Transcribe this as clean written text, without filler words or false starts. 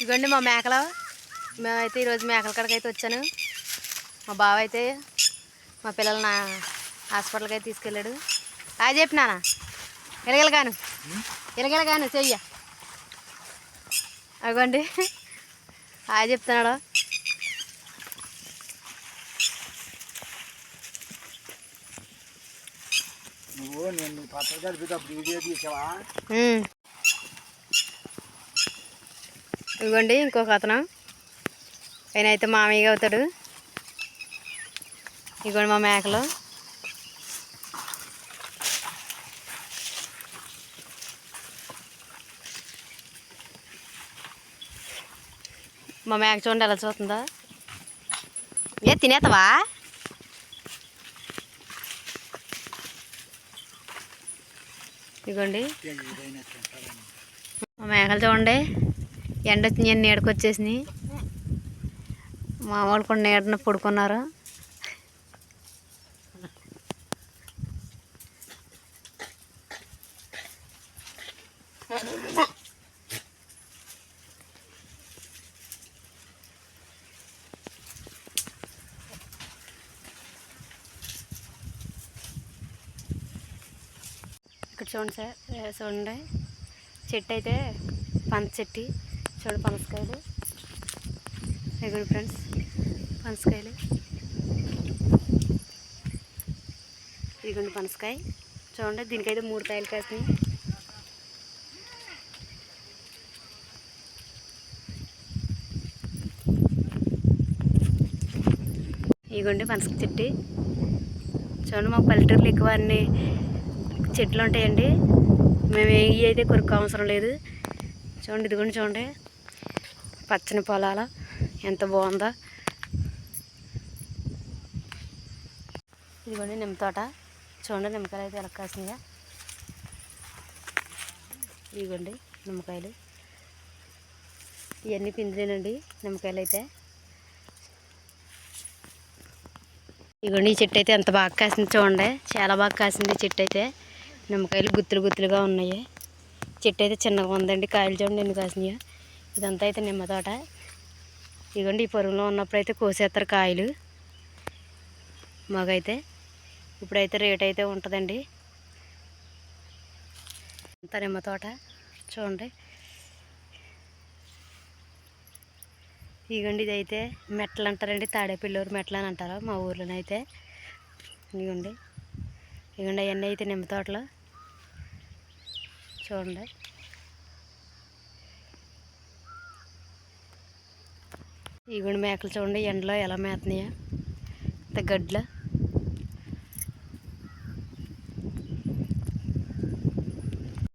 ఇగోండి మా మేకలు. మేమైతే ఈరోజు మేకల కాడికి అయితే వచ్చాను. మా బావ అయితే మా పిల్లల్ని హాస్పిటల్కి అయితే తీసుకెళ్ళాడు. అది చెప్పినానా ఇలగలగాను చెయ్య అగోండి అది చెప్తున్నాడు. ఇవ్వండి ఇంకొక అతను, ఆయన అయితే మామయ్యగా అవుతాడు. ఇవ్వండి మా మేకలు. మా మేక చూడండి ఎలా చూస్తుందా. తినేస్తావా? ఇదిగోండి మా మేకలు చూడండి. ఎండ వచ్చి నేను నీడకు వచ్చేసినాయి. మా వాళ్ళు కూడా నీడన పడుకున్నారు. ఇక్కడ చూడండి సార్, చూడండి చెట్టు అయితే పనస చెట్టు. చూడండి పనసకాయలు. ఇదిగోండి ఫ్రెండ్స్ పనసకాయలు. ఇదిగోండి పనసకాయ చూడండి. దీనికైతే 3 కాయలు కాసినాయి. ఇదిగోండి పనస చెట్టు. చూడండి మా పల్లెటూరులో ఎక్కువ అన్ని చెట్లు ఉంటాయండి. మేము ఏ అయితే కొరకు అవసరం లేదు. చూడండి ఇదిగోండి చూడండి పచ్చని పొలాల ఎంత బాగుందో. ఇదిగోండి నిమ్మ తోట. చూడండి నిమ్మకాయలు అయితే ఎలా కాసినాయా. ఇదిగోండి నిమ్మకాయలు. ఇవన్నీ పిండిలేనండి నిమ్మకాయలు అయితే. ఇదిగోండి ఈ చెట్టు అయితే ఎంత బాగా కాసింది చూడండి. చాలా బాగా కాసింది చెట్టు అయితే. నిమ్మకాయలు గుత్తులు గుత్తులుగా ఉన్నాయి. చెట్టు అయితే చిన్నగా ఉందండి. కాయలు చూడండి ఎన్ని కాసినాయో. ఇదంతా అయితే నిమ్మ తోట. ఇదిగోండి ఈ పొరుగులో ఉన్నప్పుడు అయితే కోసేస్తారు కాయలు. మాకైతే ఇప్పుడైతే రేట్ అయితే ఉంటుందండి. అంతా నిమ్మ తోట చూడండి. ఇదిగోండి ఇదైతే మెట్లు అంటారండి. తాడేపల్లిూరు మెట్లు అని అంటారు మా ఊర్లోనైతే. ఇదిగోండి ఇదిగోండి అవన్నీ అయితే నిమ్మ తోటలో చూడండి. ఇదిగోండి మేకలు చూడండి ఎండలో ఎలా మేతున్నాయో ఇంత గడ్డిలో.